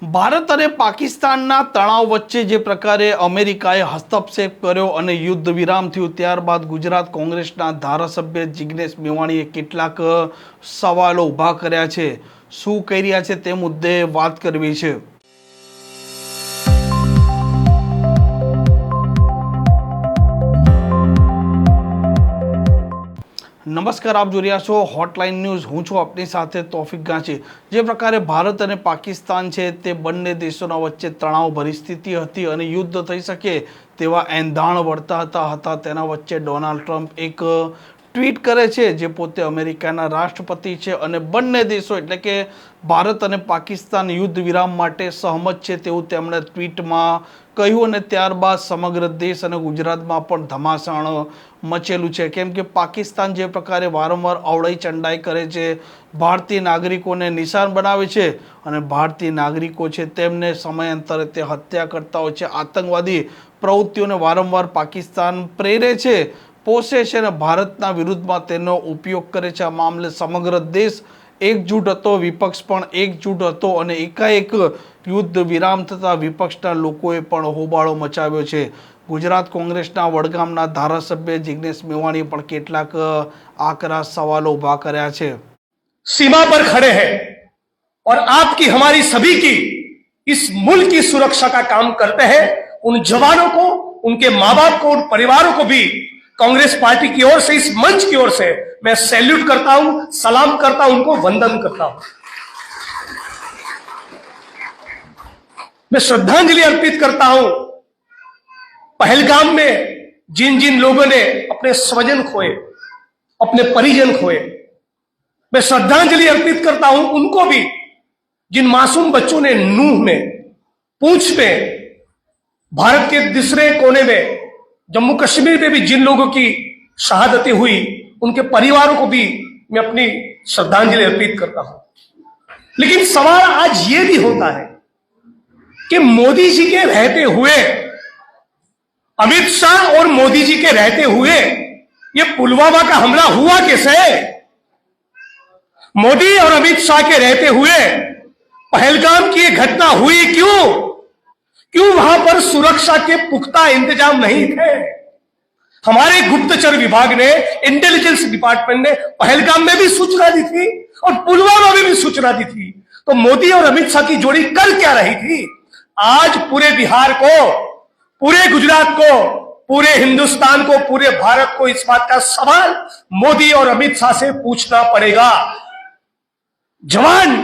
ભારત અને પાકિસ્તાનના તણાવ વચ્ચે જે પ્રકારે અમેરિકાએ હસ્તક્ષેપ કર્યો અને યુદ્ધ વિરામ થયું ત્યારબાદ ગુજરાત કોંગ્રેસના ધારાસભ્ય જિગ્નેશ મેવાણીએ કેટલાક સવાલો ઊભા કર્યા છે। શું કહી રહ્યા છે તે મુદ્દે વાત કરવી છે। नमस्कार, आप जो રહ્યા છો હોટલાઇન ન્યૂઝ। હું છું આપની સાથે તોફિક ગાંચી। જે પ્રકારે ભારત અને પાકિસ્તાન છે તે બંને દેશોના વચ્ચે તણાવ ભરી સ્થિતિ હતી અને યુદ્ધ થઈ શકે તેવા એંધાણ વળતા હતા તેના વચ્ચે ડોનાલ્ડ ટ્રમ્પ એક ટ્વીટ કરે છે જે પોતે અમેરિકાના રાષ્ટ્રપતિ છે અને બંને દેશો એટલે કે ભારત અને પાકિસ્તાન યુદ્ધ વિરામ માટે સહમત છે તેવું તેમણે ટ્વીટમાં કહ્યું અને ત્યારબાદ સમગ્ર દેશ અને ગુજરાતમાં પણ ધમાસાણ મચેલું છે। કેમ કે પાકિસ્તાન જે પ્રકારે વારંવાર અવળઈ ચંડાઈ કરે છે, ભારતીય નાગરિકોને નિશાન બનાવે છે અને ભારતીય નાગરિકો છે તેમને સમયાંતરે તે હત્યા કરતા હોય છે, આતંકવાદી પ્રવૃત્તિઓને વારંવાર પાકિસ્તાન પ્રેરે છે, પોષે છે અને ભારતના વિરુદ્ધમાં તેનો ઉપયોગ કરે છે। આ મામલે સમગ્ર દેશ એકજૂટ હતો, વિપક્ષ પણ એકજૂટ હતો અને એકાએક યુદ્ધ વિરામ થતાં વિપક્ષના લોકોએ પણ હોબાળો મચાવ્યો છે। ગુજરાત કોંગ્રેસના વડગામના ધારાસભ્ય જિગ્નેશ મેવાણીએ પણ કેટલાક આકરા સવાલો ઊભા કર્યા છે। सीमा पर खड़े हैं और आपकी हमारी सभी की इस मुल्क की सुरक्षा का काम करते हैं। उन जवानों को, उनके माँ बाप को, उन परिवारों को भी कांग्रेस पार्टी की ओर से, इस मंच की ओर से मैं सैल्यूट करता हूं, सलाम करता हूं, उनको वंदन करता हूं। मैं श्रद्धांजलि अर्पित करता हूं पहलगाम में जिन जिन लोगों ने अपने स्वजन खोए, अपने परिजन खोए। मैं श्रद्धांजलि अर्पित करता हूं उनको भी जिन मासूम बच्चों ने नूह में, पूंछ में, भारत के दूसरे कोने में, जम्मू कश्मीर में भी जिन लोगों की शहादतें हुई, उनके परिवारों को भी मैं अपनी श्रद्धांजलि अर्पित करता हूं। लेकिन सवाल आज यह भी होता है कि मोदी जी के रहते हुए, अमित शाह और मोदी जी के रहते हुए ये पुलवामा का हमला हुआ कैसे? मोदी और अमित शाह के रहते हुए पहलगाम की यह घटना हुई क्यों? क्यों वहां पर सुरक्षा के पुख्ता इंतजाम नहीं थे? हमारे गुप्तचर विभाग ने, इंटेलिजेंस डिपार्टमेंट ने पहलगाम में भी सूचना दी थी और पुलवामा में भी सूचना दी थी। तो मोदी और अमित शाह की जोड़ी कल क्या रही थी? आज पूरे बिहार को, पूरे गुजरात को, पूरे हिंदुस्तान को, पूरे भारत को इस बात का सवाल मोदी और अमित शाह से पूछना पड़ेगा। जवान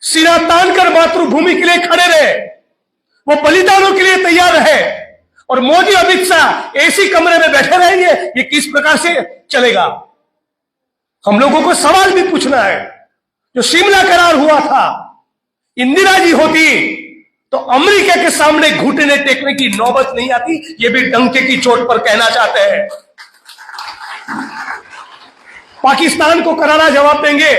सीना तानकर मातृभूमि के लिए खड़े रहे, वो बलिदानों के लिए तैयार रहे, और मोदी अमित शाह एसी कमरे में बैठे रहेंगे, ये किस प्रकार से चलेगा? हम लोगों को सवाल भी पूछना है। जो शिमला करार हुआ था, इंदिरा जी होती तो अमेरिका के सामने घुटने टेकने की नौबत नहीं आती। ये भी डंके की चोट पर कहना चाहते हैं। पाकिस्तान को करारा जवाब देंगे।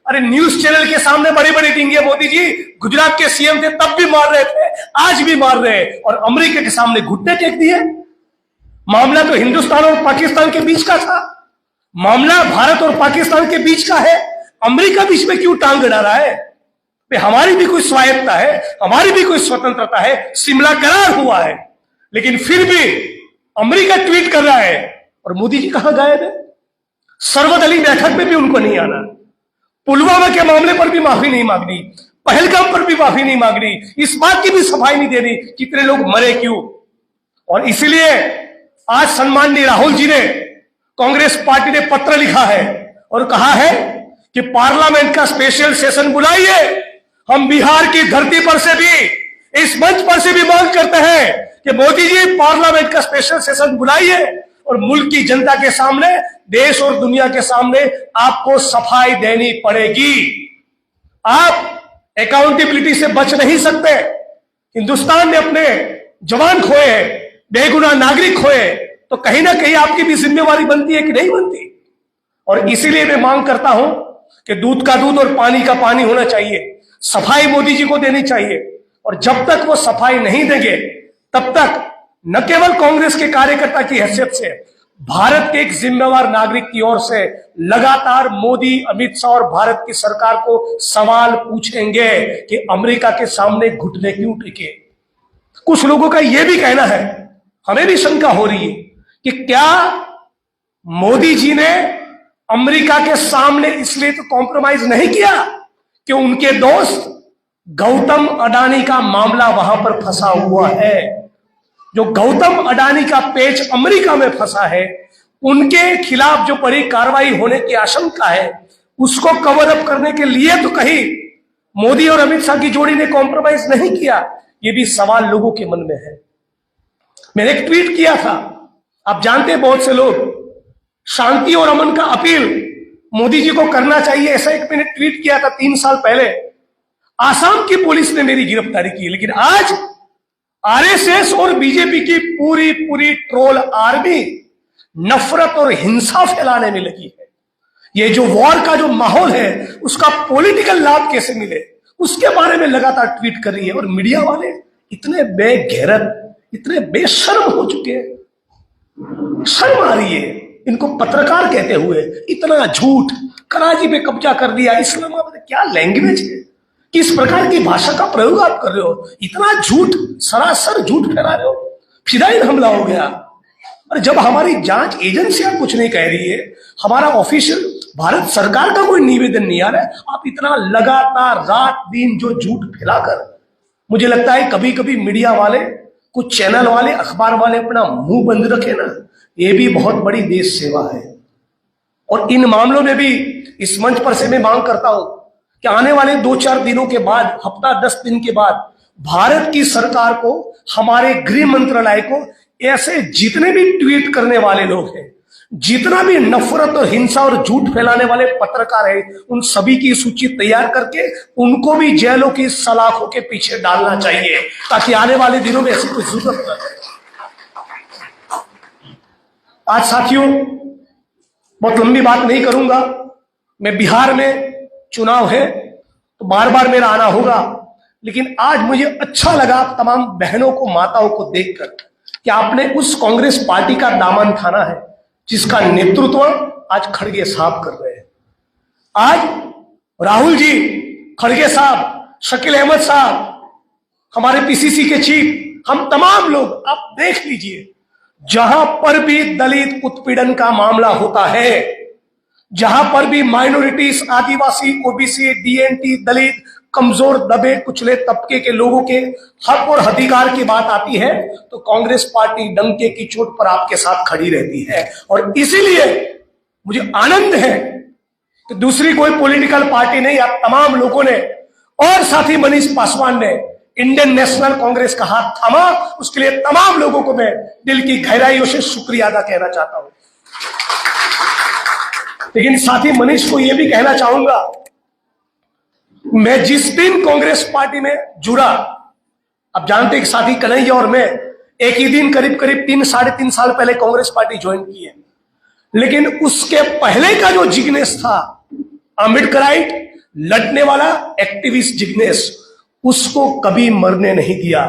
अरे न्यूज चैनल के सामने बड़े बड़े डिंगे मोदी जी गुजरात के सीएम थे तब भी मार रहे थे, आज भी मार रहे हैं, और अमेरिका के सामने घुटने टेक दिए। मामला तो हिंदुस्तान और पाकिस्तान के बीच का था, मामला भारत और पाकिस्तान के बीच का है। अमेरिका बीच में क्यों टांग अड़ा रहा है? हमारी भी कोई स्वायत्ता है, हमारी भी कोई स्वतंत्रता है। शिमला करार हुआ है, लेकिन फिर भी अमेरिका ट्वीट कर रहा है और मोदी जी कहां गायब है? सर्वदलीय बैठक में भी उनको नहीं आना, पुलवामा के मामले पर भी माफी नहीं मांगनी, पहलगाम पर भी माफी नहीं मांगनी, इस बात की भी सफाई नहीं देनी कितने लोग मरे क्यों। और इसलिए आज सम्माननीय राहुल जी ने, कांग्रेस पार्टी ने पत्र लिखा है और कहा है कि पार्लियामेंट का स्पेशल सेशन बुलाइए। हम बिहार की धरती पर से भी, इस मंच पर से भी मांग करते हैं कि मोदी जी पार्लियामेंट का स्पेशल सेशन बुलाइए और मुल्क की जनता के सामने, देश और दुनिया के सामने आपको सफाई देनी पड़ेगी। आप अकाउंटेबिलिटी से बच नहीं सकते। हिंदुस्तान ने अपने जवान खोए हैं, बेगुनाह नागरिक खोए, तो कहीं ना कहीं आपकी भी जिम्मेवारी बनती है कि नहीं बनती? और इसीलिए मैं मांग करता हूं कि दूध का दूध और पानी का पानी होना चाहिए। सफाई मोदी जी को देनी चाहिए, और जब तक वो सफाई नहीं देंगे तब तक न केवल कांग्रेस के कार्यकर्ता की हैसियत से, भारत के एक जिम्मेवार नागरिक की ओर से लगातार मोदी, अमित शाह और भारत की सरकार को सवाल पूछेंगे कि अमेरिका के सामने घुटने क्यों टेके। कुछ लोगों का यह भी कहना है, हमें भी शंका हो रही है कि क्या मोदी जी ने अमेरिका के सामने इसलिए तो कॉम्प्रोमाइज नहीं किया कि उनके दोस्त गौतम अडानी का मामला वहां पर फंसा हुआ है। जो गौतम अडानी का पेच अमेरिका में फंसा है, उनके खिलाफ जो बड़ी कार्रवाई होने की आशंका है, उसको कवर अप करने के लिए तो कहीं मोदी और अमित शाह की जोड़ी ने कॉम्प्रोमाइज नहीं किया। ये भी सवाल लोगों के मन में है। मैंने एक ट्वीट किया था, आप जानते हैं बहुत से लोग शांति और अमन का अपील मोदी जी को करना चाहिए, ऐसा एक मैंने ट्वीट किया था 3 साल पहले। आसाम की पुलिस ने मेरी गिरफ्तारी की, लेकिन आज आरएसएस और बीजेपी की पूरी ट्रोल आर्मी नफरत और हिंसा फैलाने में लगी है। ये जो वॉर का जो माहौल है, उसका पॉलिटिकल लाभ कैसे मिले, उसके बारे में लगातार ट्वीट कर रही है। और मीडिया वाले इतने बेगैरत, इतने बेशर्म हो चुके हैं, शर्म आ रही है इनको पत्रकार कहते हुए। इतना झूठ, कराची पे कब्जा कर दिया, इस्लामाबाद, क्या लैंग्वेज है, किस प्रकार की भाषा का प्रयोग आप कर रहे हो, इतना झूठ, सरासर झूठ फैला रहे हो। फिदायिन हमला हो गया। और जब हमारी जांच एजेंसियां कुछ नहीं कह रही है, हमारा ऑफिशियल भारत सरकार का कोई निवेदन नहीं आ रहा है, आप इतना लगातार रात दिन जो झूठ फैलाकर, मुझे लगता है कभी कभी मीडिया वाले, कुछ चैनल वाले, अखबार वाले अपना मुंह बंद रखे ना, ये भी बहुत बड़ी देश सेवा है। और इन मामलों में भी इस मंच पर से मैं मांग करता हूं कि आने वाले 2-4 दिनों के बाद, हफ्ता 10 दिन के बाद, भारत की सरकार को, हमारे गृह मंत्रालय को, ऐसे जितने भी ट्वीट करने वाले लोग हैं, जितना भी नफरत और हिंसा और झूठ फैलाने वाले पत्रकार हैं, उन सभी की सूची तैयार करके उनको भी जेलों की सलाखों के पीछे डालना चाहिए, ताकि आने वाले दिनों में ऐसी कोई जरूरत न रहे। आज साथियों, बहुत लंबी बात नहीं करूंगा, मैं बिहार में चुनाव है तो बार बार मेरा आना होगा, लेकिन आज मुझे अच्छा लगा आप तमाम बहनों को, माताओं को देखकर कि आपने उस कांग्रेस पार्टी का दामन थाना है जिसका नेतृत्व आज खड़गे साहब कर रहे हैं। आज राहुल जी, खड़गे साहब, शकील अहमद साहब, हमारे पीसीसी के चीफ, हम तमाम लोग, आप देख लीजिए, जहां पर भी दलित उत्पीड़न का मामला होता है, जहां पर भी माइनॉरिटीज, आदिवासी, ओबीसी, डीएनटी, दलित, कमजोर, दबे कुचले तबके के लोगों के हक और अधिकार की बात आती है, तो कांग्रेस पार्टी डंके की चोट पर आपके साथ खड़ी रहती है। और इसीलिए मुझे आनंद है कि दूसरी कोई पॉलिटिकल पार्टी नहीं, आप तमाम लोगों ने और साथी मनीष पासवान ने इंडियन नेशनल कांग्रेस का हाथ थामा, उसके लिए तमाम लोगों को मैं दिल की गहराइयों से शुक्रिया अदा कहना चाहता हूं। लेकिन साथी मनीष को यह भी कहना चाहूंगा, मैं जिस दिन कांग्रेस पार्टी में जुड़ा, आप जानते हैं कि साथी कन्हैया और मैं एक ही दिन करीब 3-3.5 साल पहले कांग्रेस पार्टी ज्वाइन की है, लेकिन उसके पहले का जो जिग्नेश था, अम्बेडकराइट लड़ने वाला एक्टिविस्ट जिग्नेश, उसको कभी मरने नहीं दिया।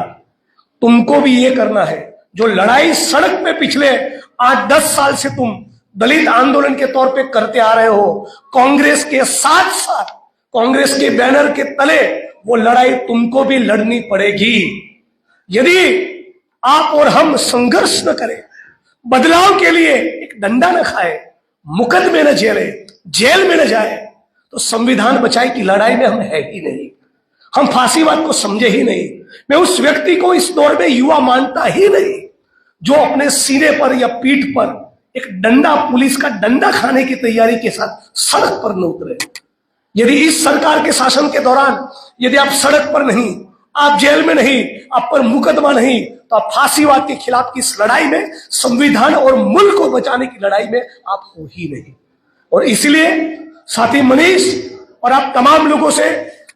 तुमको भी ये करना है। जो लड़ाई सड़क पे पिछले 8-10 साल से तुम दलित आंदोलन के तौर पे करते आ रहे हो, कांग्रेस के साथ साथ, कांग्रेस के बैनर के तले, वो लड़ाई तुमको भी लड़नी पड़ेगी। यदि आप और हम संघर्ष न करें, बदलाव के लिए एक डंडा न खाए, मुकदमे न झेले, जेल में न जाए, तो संविधान बचाए की लड़ाई में हम है ही नहीं, हम फांसीवाद को समझे ही नहीं। मैं उस व्यक्ति को इस दौर में युवा मानता ही नहीं जो अपने सीने पर या पीठ पर एक डंडा, पुलिस का डंडा खाने की तैयारी के साथ सड़क पर न उतरे। यदि इस सरकार के शासन के दौरान यदि आप सड़क पर नहीं, आप जेल में नहीं, आप पर मुकदमा नहीं, तो आप फांसीवाद के खिलाफ की इस लड़ाई में, संविधान और मुल्क को बचाने की लड़ाई में आप हो ही नहीं। और इसलिए साथी मनीष और आप तमाम लोगों से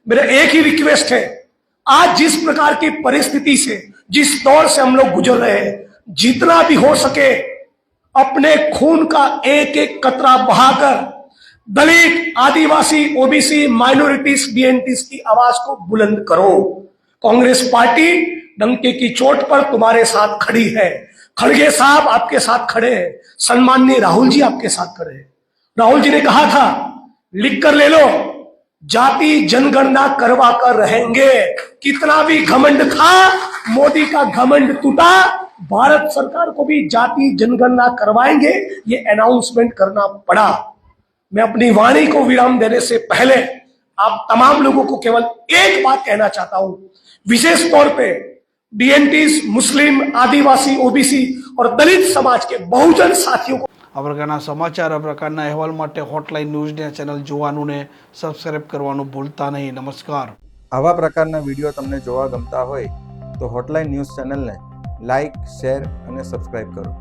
मेरा एक ही रिक्वेस्ट है, आज जिस प्रकार की परिस्थिति से, जिस दौर से हम लोग गुजर रहे हैं, जितना भी हो सके अपने खून का एक एक कतरा बहाकर दलित, आदिवासी, ओबीसी, माइनॉरिटीज, डीएनटीज की आवाज को बुलंद करो। कांग्रेस पार्टी डंके की चोट पर तुम्हारे साथ खड़ी है। खड़गे साहब आपके साथ खड़े हैं, सम्माननीय राहुल जी आपके साथ खड़े हैं। राहुल जी ने कहा था, लिख कर ले लो, जाति जनगणना करवा कर रहेंगे। कितना भी घमंड था, मोदी का घमंड टूटा, भारत सरकार को भी जाति जनगणना करवाएंगे, ये अनाउंसमेंट करना पड़ा। मैं अपनी वाणी को विराम देने से पहले आप तमाम लोगों को केवल एक बात कहना चाहता हूं, विशेष तौर पे डीएनटीज, मुस्लिम, आदिवासी, ओबीसी और दलित समाज के बहुजन साथियों को આ પ્રકારના સમાચાર, આ પ્રકારના અહેવાલ માટે હોટલાઇન ન્યૂઝને ચેનલ જોવાનું ને સબસ્ક્રાઇબ કરવાનું ભૂલતા નહીં. નમસ્કાર. આવા પ્રકારના વિડીયો તમને જોવા ગમતા હોય તો હોટલાઇન ન્યૂઝ ચેનલને લાઇક, શેર અને સબસ્ક્રાઇબ કરો.